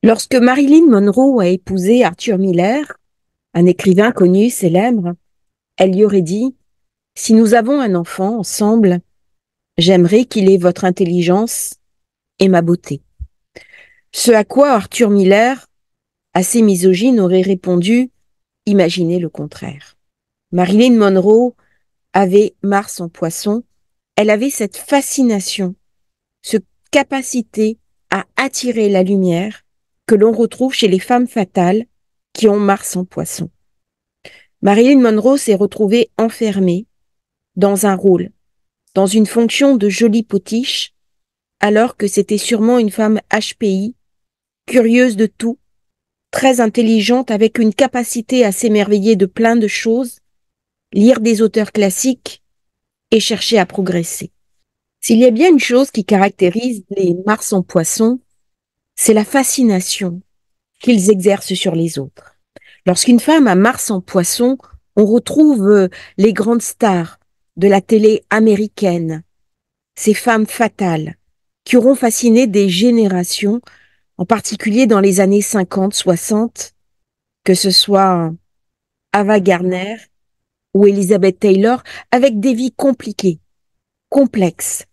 Lorsque Marilyn Monroe a épousé Arthur Miller, un écrivain connu, célèbre, elle lui aurait dit: Si nous avons un enfant ensemble, j'aimerais qu'il ait votre intelligence et ma beauté. Ce à quoi Arthur Miller, assez misogyne, aurait répondu: Imaginez le contraire. Marilyn Monroe avait Mars en poisson, elle avait cette fascination, cette capacité à attirer la lumière que l'on retrouve chez les femmes fatales qui ont Mars en poisson. Marilyn Monroe s'est retrouvée enfermée dans un rôle, dans une fonction de jolie potiche, alors que c'était sûrement une femme HPI, curieuse de tout, très intelligente, avec une capacité à s'émerveiller de plein de choses, lire des auteurs classiques et chercher à progresser. S'il y a bien une chose qui caractérise les Mars en poisson, c'est la fascination qu'ils exercent sur les autres. Lorsqu'une femme a Mars en poisson, on retrouve les grandes stars de la télé américaine, ces femmes fatales qui auront fasciné des générations, en particulier dans les années 50, 60, que ce soit Ava Gardner ou Elizabeth Taylor, avec des vies compliquées, complexes,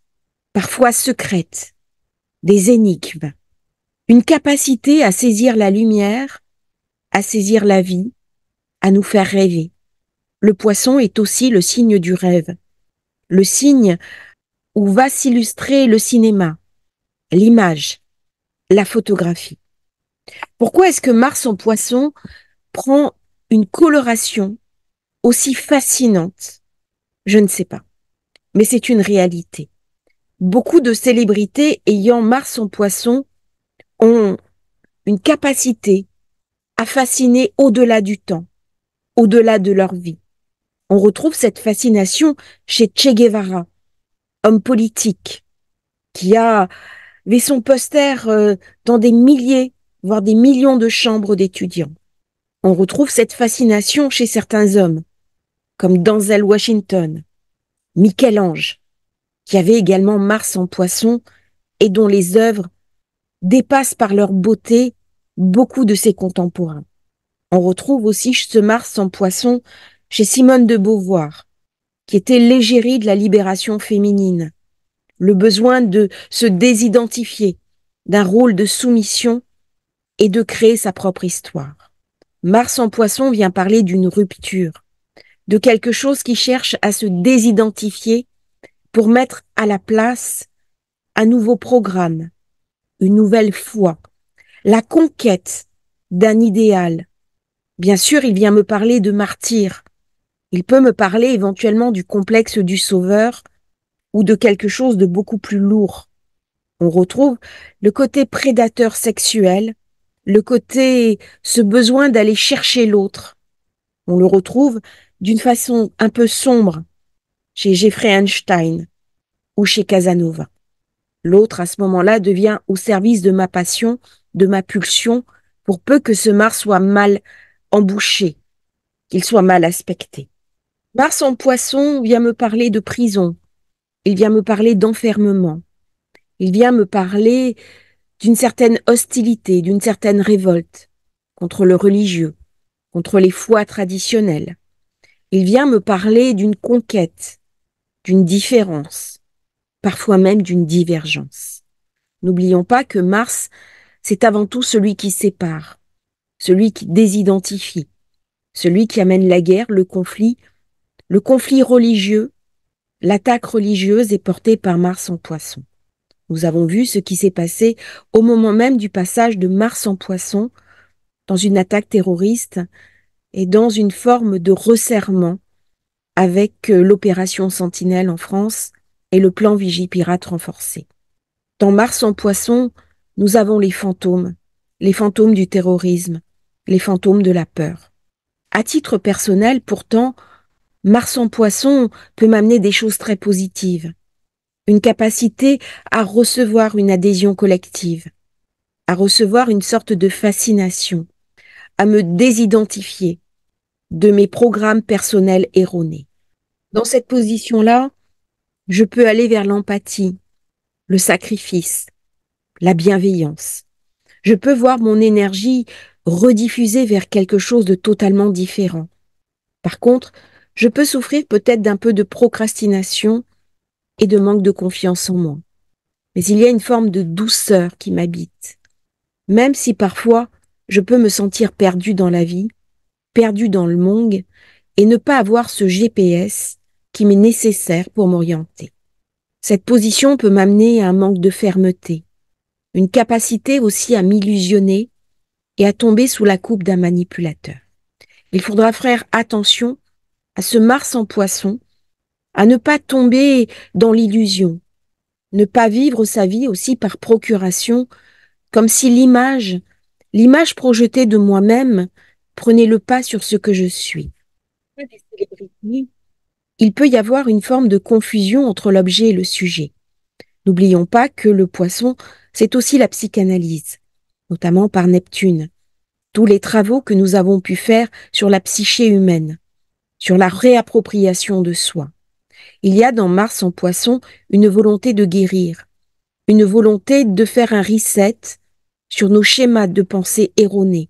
parfois secrètes, des énigmes, une capacité à saisir la lumière, à saisir la vie, à nous faire rêver. Le poisson est aussi le signe du rêve, le signe où va s'illustrer le cinéma, l'image, la photographie. Pourquoi est-ce que Mars en poisson prend une coloration aussi fascinante? Je ne sais pas, mais c'est une réalité. Beaucoup de célébrités ayant Mars en poisson ont une capacité à fasciner au-delà du temps, au-delà de leur vie. On retrouve cette fascination chez Che Guevara, homme politique, qui avait son poster dans des milliers, voire des millions de chambres d'étudiants. On retrouve cette fascination chez certains hommes, comme Denzel Washington, Michel-Ange, qui avait également Mars en poisson et dont les œuvres dépassent par leur beauté beaucoup de ses contemporains. On retrouve aussi ce Mars en poisson chez Simone de Beauvoir, qui était l'égérie de la libération féminine, le besoin de se désidentifier d'un rôle de soumission et de créer sa propre histoire. Mars en poisson vient parler d'une rupture, de quelque chose qui cherche à se désidentifier pour mettre à la place un nouveau programme, une nouvelle foi, la conquête d'un idéal. Bien sûr, il vient me parler de martyr. Il peut me parler éventuellement du complexe du sauveur ou de quelque chose de beaucoup plus lourd. On retrouve le côté prédateur sexuel, le côté ce besoin d'aller chercher l'autre. On le retrouve d'une façon un peu sombre chez Jeffrey Einstein ou chez Casanova. L'autre, à ce moment-là, devient au service de ma passion, de ma pulsion, pour peu que ce Mars soit mal embouché, qu'il soit mal aspecté. Mars en poisson vient me parler de prison, il vient me parler d'enfermement, il vient me parler d'une certaine hostilité, d'une certaine révolte contre le religieux, contre les foi traditionnelles. Il vient me parler d'une conquête, d'une différence, parfois même d'une divergence. N'oublions pas que Mars, c'est avant tout celui qui sépare, celui qui désidentifie, celui qui amène la guerre, le conflit religieux, l'attaque religieuse est portée par Mars en poisson. Nous avons vu ce qui s'est passé au moment même du passage de Mars en poisson dans une attaque terroriste et dans une forme de resserrement avec l'opération Sentinelle en France et le plan Vigipirate renforcé. Dans Mars en poisson, nous avons les fantômes du terrorisme, les fantômes de la peur. À titre personnel, pourtant, Mars en poisson peut m'amener des choses très positives. Une capacité à recevoir une adhésion collective, à recevoir une sorte de fascination, à me désidentifier de mes programmes personnels erronés. Dans cette position-là, je peux aller vers l'empathie, le sacrifice, la bienveillance. Je peux voir mon énergie rediffusée vers quelque chose de totalement différent. Par contre, je peux souffrir peut-être d'un peu de procrastination et de manque de confiance en moi. Mais il y a une forme de douceur qui m'habite. Même si parfois je peux me sentir perdu dans la vie, perdu dans le monde, et ne pas avoir ce GPS qui m'est nécessaire pour m'orienter. Cette position peut m'amener à un manque de fermeté, une capacité aussi à m'illusionner et à tomber sous la coupe d'un manipulateur. Il faudra faire attention à ce Mars en Poisson, à ne pas tomber dans l'illusion, ne pas vivre sa vie aussi par procuration, comme si l'image projetée de moi-même prenait le pas sur ce que je suis. Des célébrités, il peut y avoir une forme de confusion entre l'objet et le sujet. N'oublions pas que le poisson, c'est aussi la psychanalyse, notamment par Neptune. Tous les travaux que nous avons pu faire sur la psyché humaine, sur la réappropriation de soi. Il y a dans Mars en Poisson une volonté de guérir, une volonté de faire un reset sur nos schémas de pensée erronés,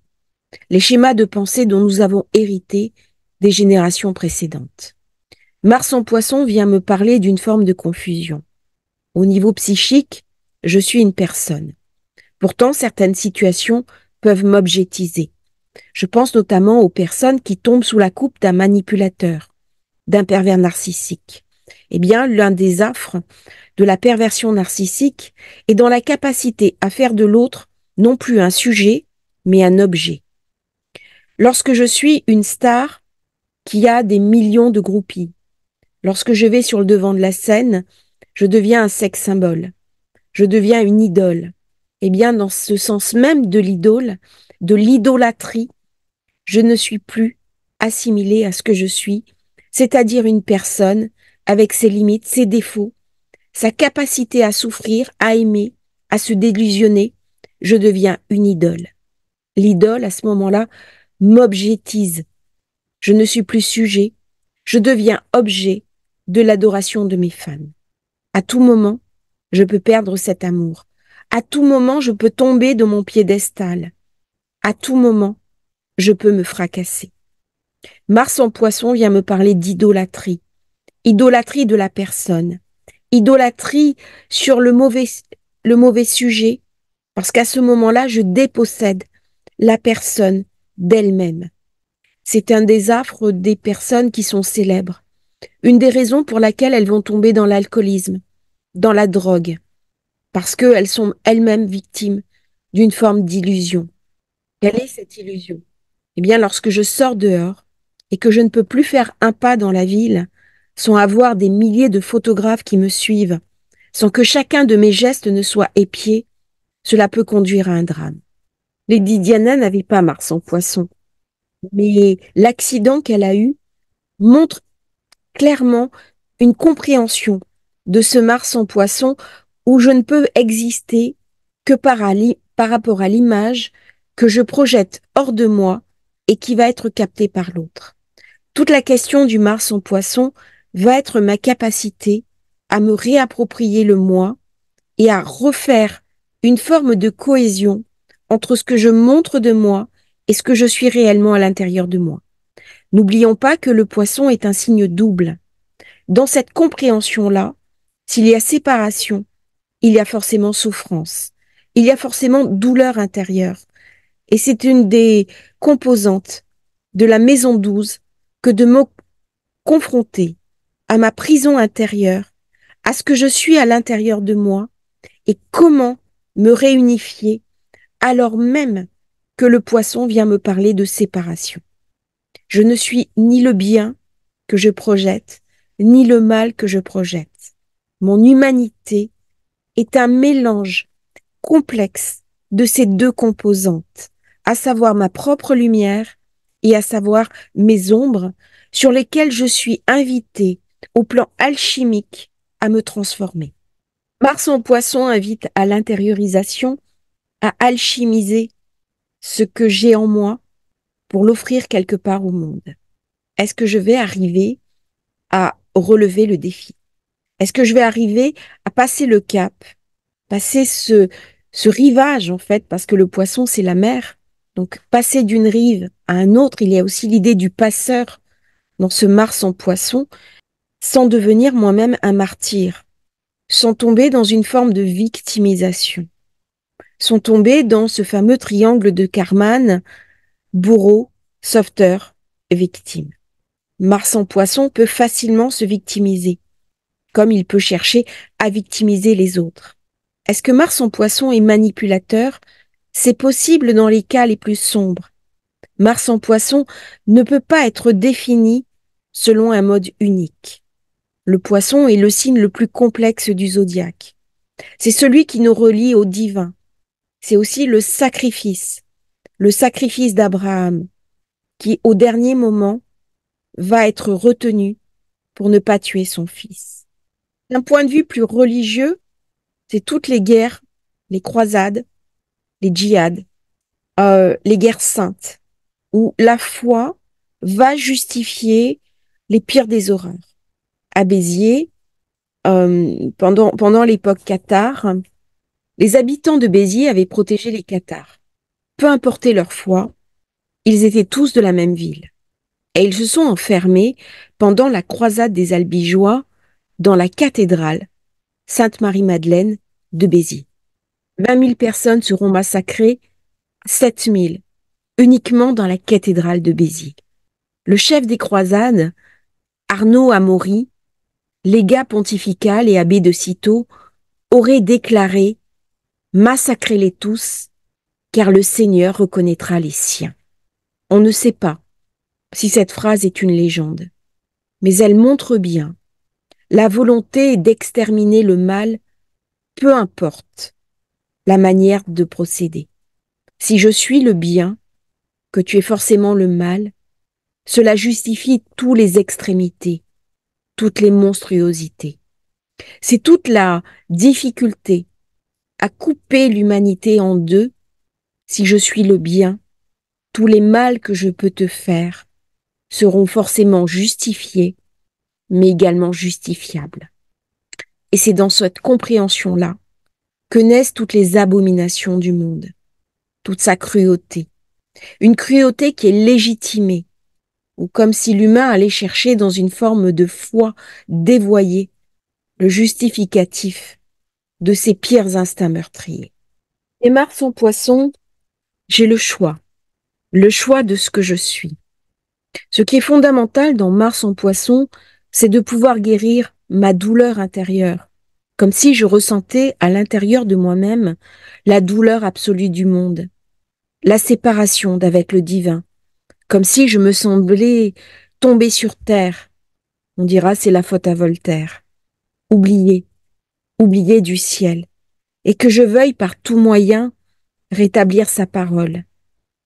les schémas de pensée dont nous avons hérité des générations précédentes. Mars en Poisson vient me parler d'une forme de confusion. Au niveau psychique, je suis une personne. Pourtant, certaines situations peuvent m'objectiser. Je pense notamment aux personnes qui tombent sous la coupe d'un manipulateur, d'un pervers narcissique. Eh bien, l'un des affres de la perversion narcissique est dans la capacité à faire de l'autre non plus un sujet, mais un objet. Lorsque je suis une star qui a des millions de groupies, lorsque je vais sur le devant de la scène, je deviens un sex symbole, je deviens une idole. Eh bien, dans ce sens même de l'idole, de l'idolâtrie, je ne suis plus assimilée à ce que je suis, c'est-à-dire une personne avec ses limites, ses défauts, sa capacité à souffrir, à aimer, à se délusionner. Je deviens une idole. L'idole, à ce moment-là, m'objectise. Je ne suis plus sujet, je deviens objet de l'adoration de mes fans. À tout moment, je peux perdre cet amour. À tout moment, je peux tomber de mon piédestal. À tout moment, je peux me fracasser. Mars en Poisson vient me parler d'idolâtrie. Idolâtrie de la personne. Idolâtrie sur le mauvais sujet, parce qu'à ce moment-là, je dépossède la personne d'elle-même. C'est un des affres des personnes qui sont célèbres. Une des raisons pour laquelle elles vont tomber dans l'alcoolisme, dans la drogue, parce qu'elles sont elles-mêmes victimes d'une forme d'illusion. Quelle est cette illusion? Eh bien, lorsque je sors dehors et que je ne peux plus faire un pas dans la ville sans avoir des milliers de photographes qui me suivent, sans que chacun de mes gestes ne soit épié, cela peut conduire à un drame. Lady Diana n'avait pas Mars en Poisson, mais l'accident qu'elle a eu montre clairement une compréhension de ce Mars en Poisson où je ne peux exister que par rapport à l'image que je projette hors de moi et qui va être captée par l'autre. Toute la question du Mars en Poisson va être ma capacité à me réapproprier le moi et à refaire une forme de cohésion entre ce que je montre de moi et ce que je suis réellement à l'intérieur de moi. N'oublions pas que le poisson est un signe double. Dans cette compréhension-là, s'il y a séparation, il y a forcément souffrance, il y a forcément douleur intérieure. Et c'est une des composantes de la maison 12 que de me confronter à ma prison intérieure, à ce que je suis à l'intérieur de moi et comment me réunifier alors même que le poisson vient me parler de séparation. Je ne suis ni le bien que je projette, ni le mal que je projette. Mon humanité est un mélange complexe de ces deux composantes, à savoir ma propre lumière et à savoir mes ombres sur lesquelles je suis invitée au plan alchimique à me transformer. Mars en Poisson invite à l'intériorisation, à alchimiser ce que j'ai en moi pour l'offrir quelque part au monde. Est-ce que je vais arriver à relever le défi? Est-ce que je vais arriver à passer le cap, passer Ce rivage, en fait, parce que le poisson, c'est la mer. Donc, passer d'une rive à un autre, il y a aussi l'idée du passeur dans ce Mars en poisson, sans devenir moi-même un martyr, sans tomber dans une forme de victimisation, sans tomber dans ce fameux triangle de Karman, bourreau, sauveteur, victime. Mars en poisson peut facilement se victimiser, comme il peut chercher à victimiser les autres. Est-ce que Mars en poisson est manipulateur? C'est possible dans les cas les plus sombres. Mars en poisson ne peut pas être défini selon un mode unique. Le poisson est le signe le plus complexe du zodiaque. C'est celui qui nous relie au divin. C'est aussi le sacrifice d'Abraham, qui au dernier moment va être retenu pour ne pas tuer son fils. D'un point de vue plus religieux, c'est toutes les guerres, les croisades, les djihad, les guerres saintes, où la foi va justifier les pires des horreurs. À Béziers, pendant l'époque cathare, les habitants de Béziers avaient protégé les cathares. Peu importait leur foi, ils étaient tous de la même ville. Et ils se sont enfermés pendant la croisade des Albigeois dans la cathédrale Sainte-Marie-Madeleine de Béziers. 20 000 personnes seront massacrées, 7 000 uniquement dans la cathédrale de Béziers. Le chef des croisades, Arnaud Amaury, légat pontifical et abbé de Cîteaux, aurait déclaré « Massacrez-les tous, car le Seigneur reconnaîtra les siens ». On ne sait pas si cette phrase est une légende, mais elle montre bien la volonté d'exterminer le mal, peu importe la manière de procéder. Si je suis le bien, que tu es forcément le mal, cela justifie toutes les extrémités, toutes les monstruosités. C'est toute la difficulté à couper l'humanité en deux. Si je suis le bien, tous les mal que je peux te faire seront forcément justifiés, mais également justifiables. Et c'est dans cette compréhension-là que naissent toutes les abominations du monde, toute sa cruauté. Une cruauté qui est légitimée, ou comme si l'humain allait chercher dans une forme de foi dévoyée le justificatif de ses pires instincts meurtriers. Et Mars en poisson, j'ai le choix de ce que je suis. Ce qui est fondamental dans Mars en poisson, c'est de pouvoir guérir ma douleur intérieure, comme si je ressentais à l'intérieur de moi-même la douleur absolue du monde, la séparation d'avec le divin, comme si je me semblais tomber sur terre. On dira c'est la faute à Voltaire. Oublié du ciel, et que je veuille par tout moyen rétablir sa parole,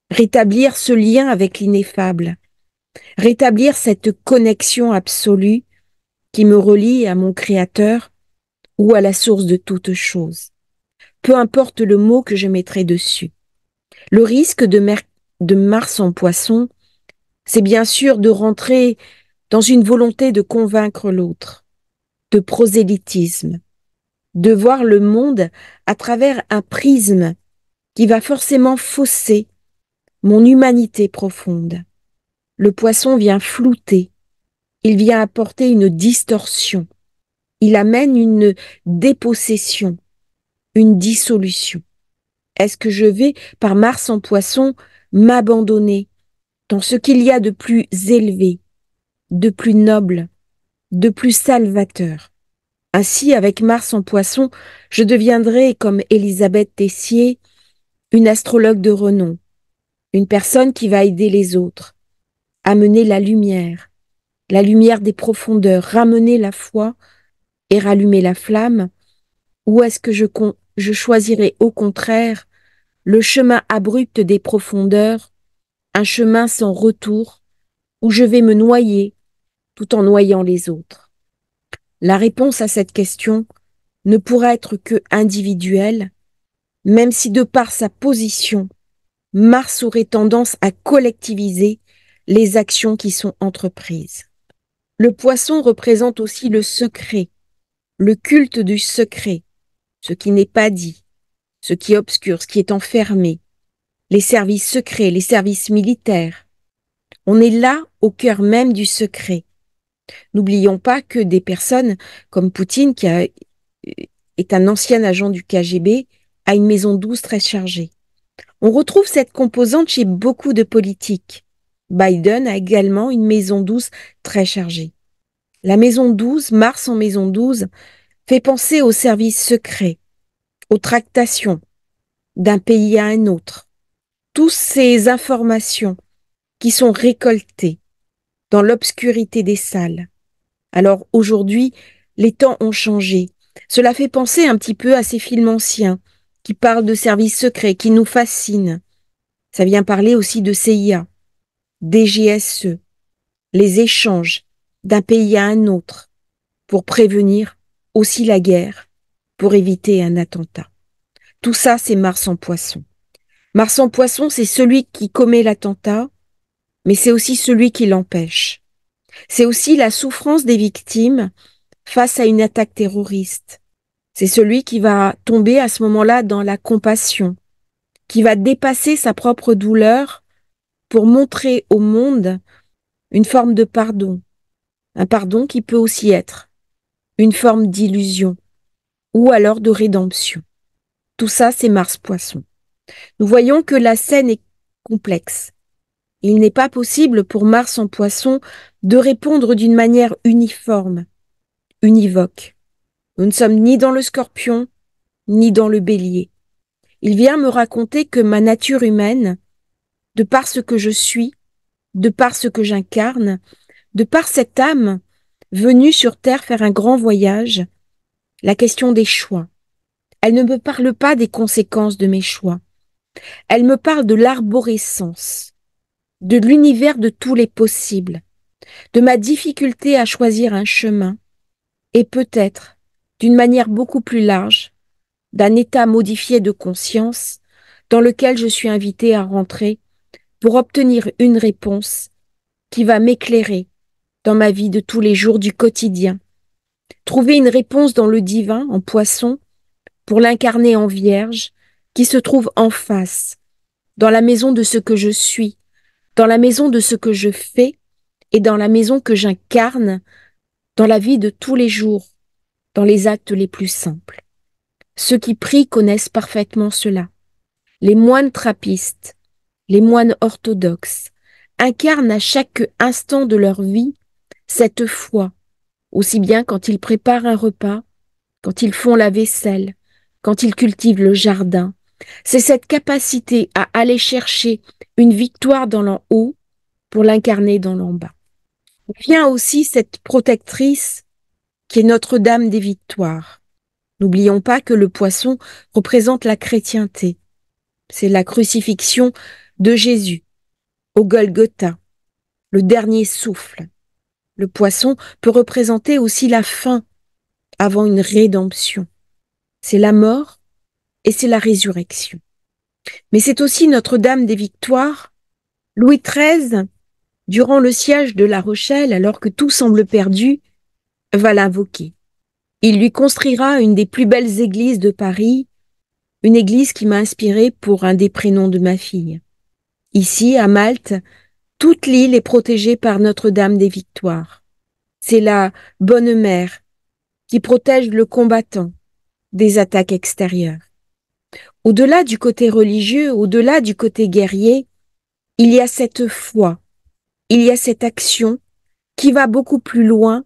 rétablir ce lien avec l'ineffable, rétablir cette connexion absolue qui me relie à mon Créateur ou à la source de toute chose. Peu importe le mot que je mettrai dessus. Le risque de Mars en poisson, c'est bien sûr de rentrer dans une volonté de convaincre l'autre, de prosélytisme, de voir le monde à travers un prisme qui va forcément fausser mon humanité profonde. Le poisson vient flouter, il vient apporter une distorsion, il amène une dépossession, une dissolution. Est-ce que je vais, par Mars en poisson, m'abandonner dans ce qu'il y a de plus élevé, de plus noble, de plus salvateur? Ainsi, avec Mars en poisson, je deviendrai, comme Élisabeth Tessier, une astrologue de renom, une personne qui va aider les autres, amener la lumière des profondeurs, ramener la foi et rallumer la flamme, ou est-ce que je choisirai au contraire le chemin abrupt des profondeurs, un chemin sans retour, où je vais me noyer tout en noyant les autres? La réponse à cette question ne pourra être que individuelle, même si de par sa position, Mars aurait tendance à collectiviser les actions qui sont entreprises. Le poisson représente aussi le secret, le culte du secret, ce qui n'est pas dit, ce qui est obscur, ce qui est enfermé, les services secrets, les services militaires. On est là au cœur même du secret. N'oublions pas que des personnes comme Poutine, est un ancien agent du KGB, a une maison 12 très chargée. On retrouve cette composante chez beaucoup de politiques. Biden a également une maison 12 très chargée. La maison 12, Mars en maison 12, fait penser aux services secrets, aux tractations d'un pays à un autre. Toutes ces informations qui sont récoltées dans l'obscurité des salles. Alors aujourd'hui, les temps ont changé. Cela fait penser un petit peu à ces films anciens qui parlent de services secrets, qui nous fascinent. Ça vient parler aussi de CIA, DGSE, les échanges d'un pays à un autre pour prévenir aussi la guerre, pour éviter un attentat. Tout ça, c'est Mars en Poisson. Mars en Poisson, c'est celui qui commet l'attentat, mais c'est aussi celui qui l'empêche. C'est aussi la souffrance des victimes face à une attaque terroriste. C'est celui qui va tomber à ce moment-là dans la compassion, qui va dépasser sa propre douleur pour montrer au monde une forme de pardon. Un pardon qui peut aussi être une forme d'illusion ou alors de rédemption. Tout ça, c'est Mars Poisson. Nous voyons que la scène est complexe. Il n'est pas possible pour Mars en Poisson de répondre d'une manière uniforme, univoque. Nous ne sommes ni dans le Scorpion, ni dans le Bélier. Il vient me raconter que ma nature humaine, de par ce que je suis, de par ce que j'incarne, de par cette âme venue sur Terre faire un grand voyage, la question des choix. Elle ne me parle pas des conséquences de mes choix. Elle me parle de l'arborescence, de l'univers de tous les possibles, de ma difficulté à choisir un chemin, et peut-être, d'une manière beaucoup plus large, d'un état modifié de conscience dans lequel je suis invitée à rentrer pour obtenir une réponse qui va m'éclairer dans ma vie de tous les jours du quotidien. Trouver une réponse dans le divin, en Poisson, pour l'incarner en Vierge, qui se trouve en face, dans la maison de ce que je suis, dans la maison de ce que je fais et dans la maison que j'incarne dans la vie de tous les jours, dans les actes les plus simples. Ceux qui prient connaissent parfaitement cela. Les moines trappistes, les moines orthodoxes, incarnent à chaque instant de leur vie cette foi, aussi bien quand ils préparent un repas, quand ils font la vaisselle, quand ils cultivent le jardin. C'est cette capacité à aller chercher une victoire dans l'en haut pour l'incarner dans l'en bas. Vient aussi cette protectrice qui est Notre-Dame des Victoires. N'oublions pas que le poisson représente la chrétienté. C'est la crucifixion de Jésus au Golgotha, le dernier souffle. Le poisson peut représenter aussi la fin avant une rédemption. C'est la mort et c'est la résurrection. Mais c'est aussi Notre-Dame des Victoires. Louis XIII, durant le siège de La Rochelle, alors que tout semble perdu, va l'invoquer. Il lui construira une des plus belles églises de Paris, une église qui m'a inspirée pour un des prénoms de ma fille. Ici, à Malte, toute l'île est protégée par Notre-Dame des Victoires. C'est la bonne mère qui protège le combattant des attaques extérieures. Au-delà du côté religieux, au-delà du côté guerrier, il y a cette foi, il y a cette action qui va beaucoup plus loin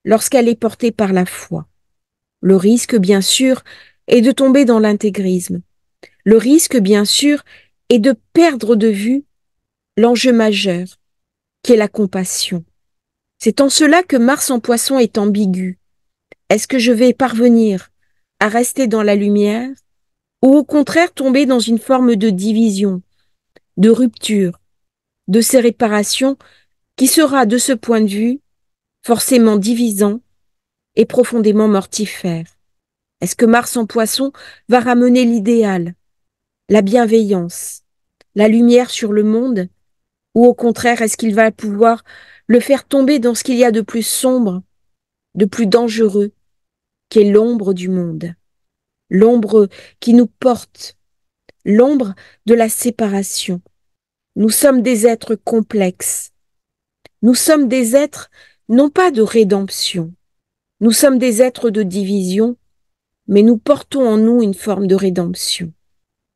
lorsqu'elle est portée par la foi. Le risque, bien sûr, est de tomber dans l'intégrisme. Le risque, bien sûr, est de perdre de vue l'enjeu majeur, qui est la compassion. C'est en cela que Mars en Poisson est ambigu. Est-ce que je vais parvenir à rester dans la lumière ou au contraire tomber dans une forme de division, de rupture, de séparation qui sera, de ce point de vue, forcément divisant et profondément mortifère? Est-ce que Mars en Poisson va ramener l'idéal, la bienveillance, la lumière sur le monde, ou au contraire, est-ce qu'il va pouvoir le faire tomber dans ce qu'il y a de plus sombre, de plus dangereux, qu'est l'ombre du monde? l'ombre qui nous porte, l'ombre de la séparation. Nous sommes des êtres complexes. Nous sommes des êtres non pas de rédemption. Nous sommes des êtres de division, mais nous portons en nous une forme de rédemption.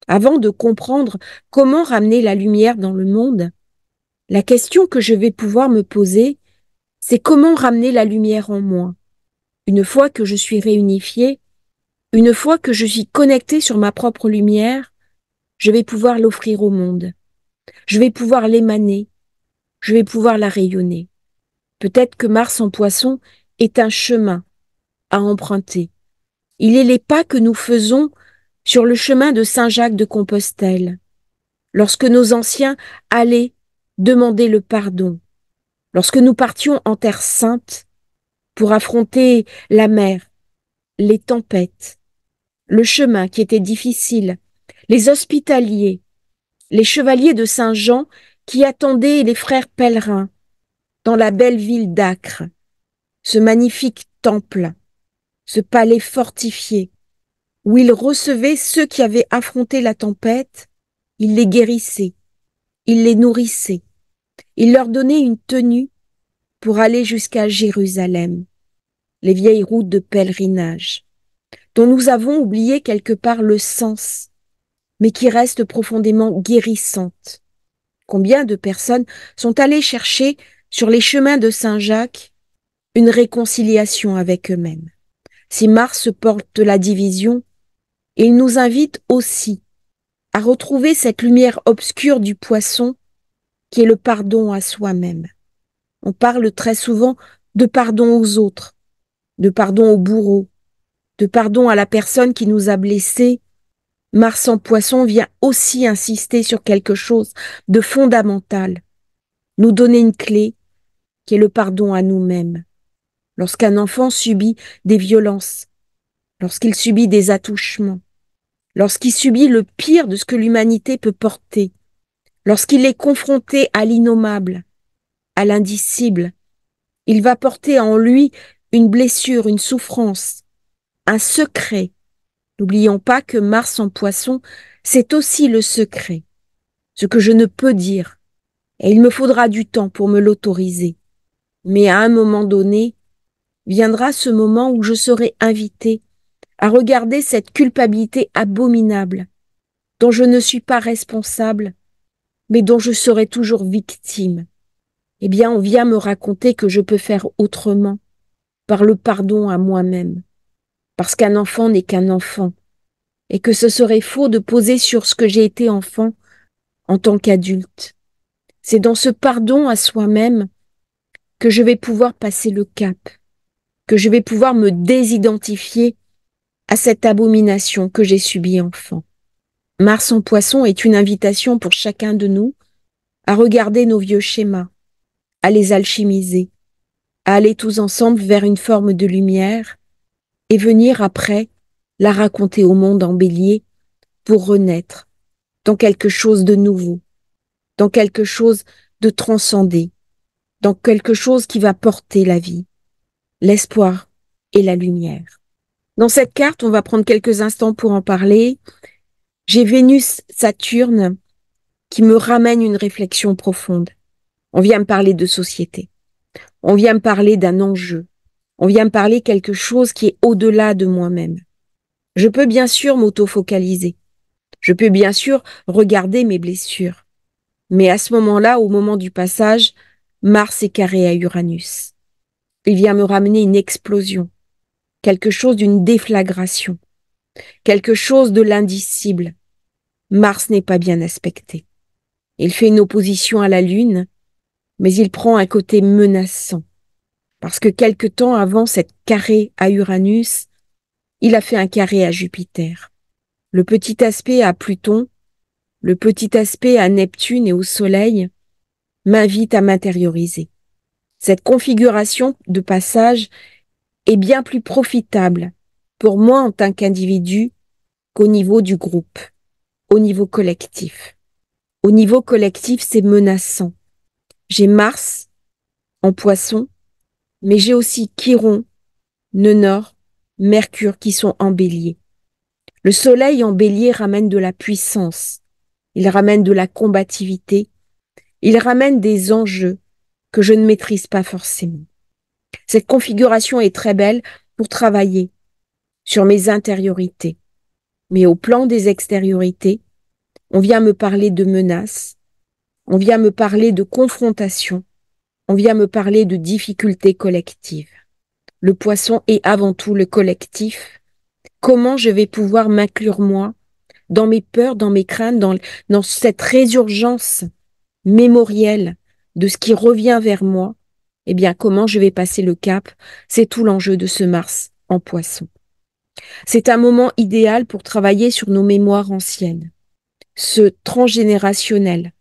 Avant de comprendre comment ramener la lumière dans le monde, la question que je vais pouvoir me poser, c'est comment ramener la lumière en moi. Une fois que je suis réunifiée, une fois que je suis connectée sur ma propre lumière, je vais pouvoir l'offrir au monde. Je vais pouvoir l'émaner. Je vais pouvoir la rayonner. Peut-être que Mars en Poisson est un chemin à emprunter. Il est les pas que nous faisons sur le chemin de Saint-Jacques de Compostelle, lorsque nos anciens allaient demander le pardon, lorsque nous partions en Terre Sainte pour affronter la mer, les tempêtes, le chemin qui était difficile, les hospitaliers, les chevaliers de Saint-Jean qui attendaient les frères pèlerins dans la belle ville d'Acre, ce magnifique temple, ce palais fortifié, où il recevait ceux qui avaient affronté la tempête, il les guérissait, il les nourrissait, il leur donnait une tenue pour aller jusqu'à Jérusalem, les vieilles routes de pèlerinage, dont nous avons oublié quelque part le sens, mais qui restent profondément guérissantes. Combien de personnes sont allées chercher sur les chemins de Saint-Jacques une réconciliation avec eux-mêmes. Si Mars porte la division, il nous invite aussi à retrouver cette lumière obscure du Poisson qui est le pardon à soi-même. On parle très souvent de pardon aux autres, de pardon au bourreau, de pardon à la personne qui nous a blessés. Mars en Poisson vient aussi insister sur quelque chose de fondamental, nous donner une clé qui est le pardon à nous-mêmes. Lorsqu'un enfant subit des violences, lorsqu'il subit des attouchements, lorsqu'il subit le pire de ce que l'humanité peut porter, lorsqu'il est confronté à l'innommable, à l'indicible, il va porter en lui une blessure, une souffrance, un secret. N'oublions pas que Mars en Poisson, c'est aussi le secret, ce que je ne peux dire, et il me faudra du temps pour me l'autoriser. Mais à un moment donné, viendra ce moment où je serai invitée à regarder cette culpabilité abominable, dont je ne suis pas responsable, mais dont je serai toujours victime. Eh bien, on vient me raconter que je peux faire autrement, par le pardon à moi-même, parce qu'un enfant n'est qu'un enfant, et que ce serait faux de poser sur ce que j'ai été enfant en tant qu'adulte. C'est dans ce pardon à soi-même que je vais pouvoir passer le cap, que je vais pouvoir me désidentifier à cette abomination que j'ai subie enfant. Mars en Poisson est une invitation pour chacun de nous à regarder nos vieux schémas, à les alchimiser, à aller tous ensemble vers une forme de lumière et venir après la raconter au monde en bélier pour renaître dans quelque chose de nouveau, dans quelque chose de transcendé, dans quelque chose qui va porter la vie, l'espoir et la lumière. Dans cette carte, on va prendre quelques instants pour en parler. J'ai Vénus-Saturne qui me ramène une réflexion profonde. On vient me parler de société. On vient me parler d'un enjeu. On vient me parler quelque chose qui est au-delà de moi-même. Je peux bien sûr m'auto-focaliser. Je peux bien sûr regarder mes blessures. Mais à ce moment-là, au moment du passage, Mars est carré à Uranus. Il vient me ramener une explosion, quelque chose d'une déflagration, quelque chose de l'indicible. Mars n'est pas bien aspecté. Il fait une opposition à la Lune, mais il prend un côté menaçant. Parce que quelque temps avant cette carré à Uranus, il a fait un carré à Jupiter. Le petit aspect à Pluton, le petit aspect à Neptune et au Soleil m'invite à m'intérioriser. Cette configuration de passage est bien plus profitable pour moi en tant qu'individu qu'au niveau du groupe, au niveau collectif. Au niveau collectif, c'est menaçant. J'ai Mars en Poisson, mais j'ai aussi Chiron, Nenor, Mercure qui sont en Bélier. Le soleil en bélier ramène de la puissance, il ramène de la combativité, il ramène des enjeux que je ne maîtrise pas forcément. Cette configuration est très belle pour travailler sur mes intériorités. Mais au plan des extériorités, on vient me parler de menaces, on vient me parler de confrontation, on vient me parler de difficultés collectives. Le poisson est avant tout le collectif. Comment je vais pouvoir m'inclure moi dans mes peurs, dans mes craintes, dans cette résurgence mémorielle de ce qui revient vers moi? Eh bien, comment je vais passer le cap? C'est tout l'enjeu de ce Mars en poisson. C'est un moment idéal pour travailler sur nos mémoires anciennes, ce transgénérationnel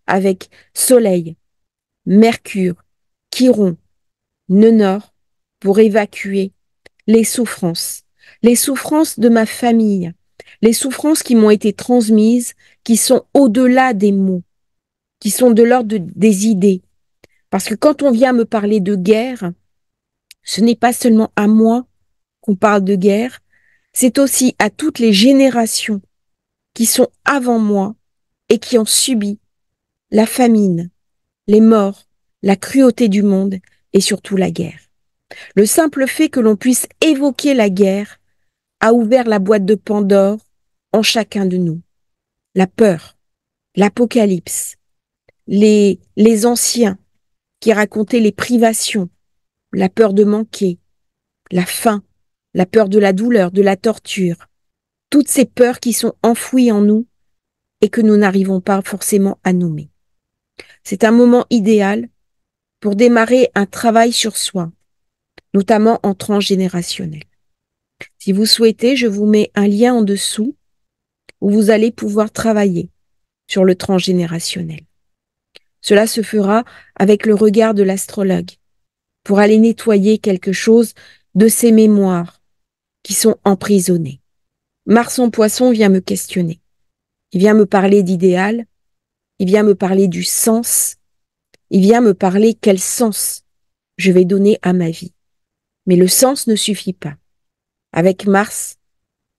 avec Soleil, Mercure, Chiron, Nœud Nord pour évacuer les souffrances de ma famille, les souffrances qui m'ont été transmises, qui sont au-delà des mots, qui sont de l'ordre des idées. Parce que quand on vient me parler de guerre, ce n'est pas seulement à moi qu'on parle de guerre, c'est aussi à toutes les générations qui sont avant moi et qui ont subi la famine, les morts, la cruauté du monde et surtout la guerre. Le simple fait que l'on puisse évoquer la guerre a ouvert la boîte de Pandore en chacun de nous. La peur, l'apocalypse, les anciens qui racontaient les privations, la peur de manquer, la faim, la peur de la douleur, de la torture, toutes ces peurs qui sont enfouies en nous et que nous n'arrivons pas forcément à nommer. C'est un moment idéal pour démarrer un travail sur soi, notamment en transgénérationnel. Si vous souhaitez, je vous mets un lien en dessous où vous allez pouvoir travailler sur le transgénérationnel. Cela se fera avec le regard de l'astrologue pour aller nettoyer quelque chose de ces mémoires qui sont emprisonnées. Mars en Poisson vient me questionner. Il vient me parler d'idéal, il vient me parler du sens, il vient me parler quel sens je vais donner à ma vie. Mais le sens ne suffit pas. Avec Mars,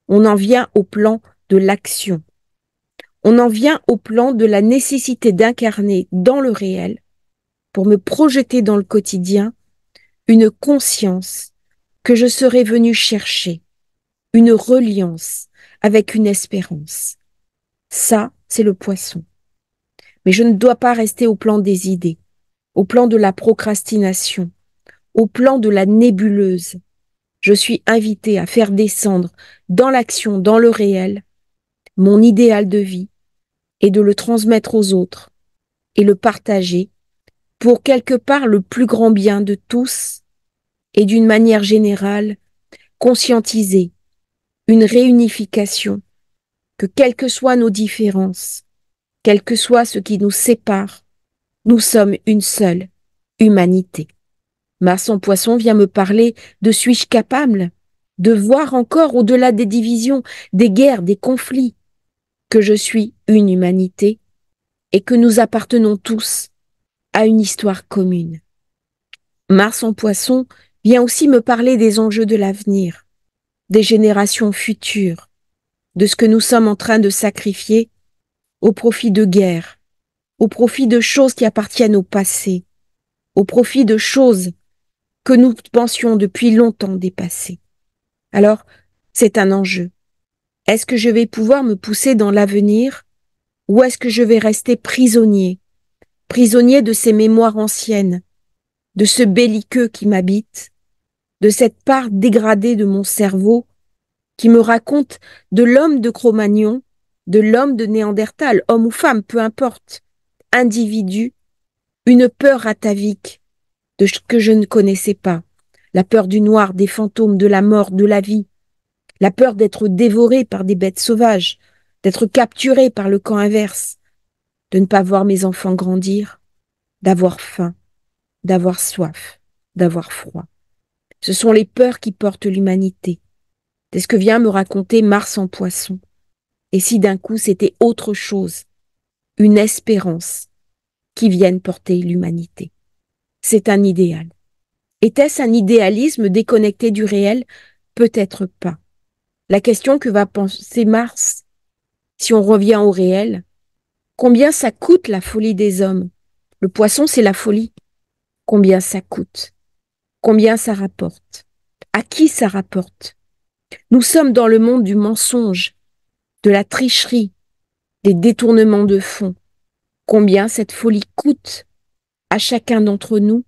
on en vient au plan de l'action. On en vient au plan de la nécessité d'incarner dans le réel, pour me projeter dans le quotidien, une conscience que je serais venu chercher, une reliance avec une espérance. Ça, c'est le poisson. Mais je ne dois pas rester au plan des idées, au plan de la procrastination, au plan de la nébuleuse. Je suis invitée à faire descendre dans l'action, dans le réel, mon idéal de vie et de le transmettre aux autres et le partager pour quelque part le plus grand bien de tous et d'une manière générale, conscientiser une réunification, que quelles que soient nos différences, quel que soit ce qui nous sépare, nous sommes une seule humanité. Mars en Poisson vient me parler de suis-je capable de voir encore au-delà des divisions, des guerres, des conflits, que je suis une humanité et que nous appartenons tous à une histoire commune. Mars en Poisson vient aussi me parler des enjeux de l'avenir, des générations futures, de ce que nous sommes en train de sacrifier au profit de guerres, au profit de choses qui appartiennent au passé, au profit de choses que nous pensions depuis longtemps dépassées. Alors, c'est un enjeu. Est-ce que je vais pouvoir me pousser dans l'avenir ou est-ce que je vais rester prisonnier de ces mémoires anciennes, de ce belliqueux qui m'habite, de cette part dégradée de mon cerveau qui me raconte de l'homme de Cro-Magnon, de l'homme de Néandertal, homme ou femme, peu importe, individu, une peur atavique de ce que je ne connaissais pas, la peur du noir, des fantômes, de la mort, de la vie, la peur d'être dévoré par des bêtes sauvages, d'être capturé par le camp inverse, de ne pas voir mes enfants grandir, d'avoir faim, d'avoir soif, d'avoir froid. Ce sont les peurs qui portent l'humanité. C'est ce que vient me raconter Mars en Poisson. Et si d'un coup c'était autre chose, une espérance qui vienne porter l'humanité. C'est un idéal. Était-ce un idéalisme déconnecté du réel? Peut-être pas. La question que va penser Mars, si on revient au réel, combien ça coûte la folie des hommes? Le poisson, c'est la folie. Combien ça coûte? Combien ça rapporte? À qui ça rapporte? Nous sommes dans le monde du mensonge, de la tricherie, des détournements de fonds. Combien cette folie coûte à chacun d'entre nous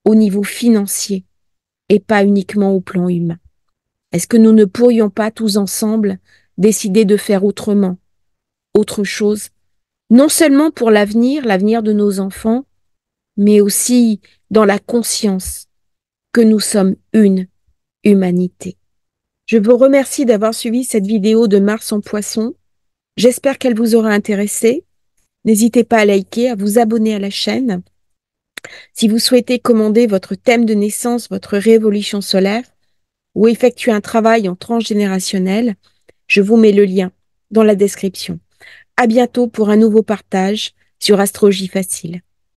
au niveau financier et pas uniquement au plan humain? Est-ce que nous ne pourrions pas tous ensemble décider de faire autrement, autre chose, non seulement pour l'avenir de nos enfants, mais aussi dans la conscience que nous sommes une humanité. Je vous remercie d'avoir suivi cette vidéo de Mars en Poisson. J'espère qu'elle vous aura intéressé. N'hésitez pas à liker, à vous abonner à la chaîne. Si vous souhaitez commander votre thème de naissance, votre révolution solaire, ou effectuer un travail en transgénérationnel, je vous mets le lien dans la description. À bientôt pour un nouveau partage sur Astrologie Facile.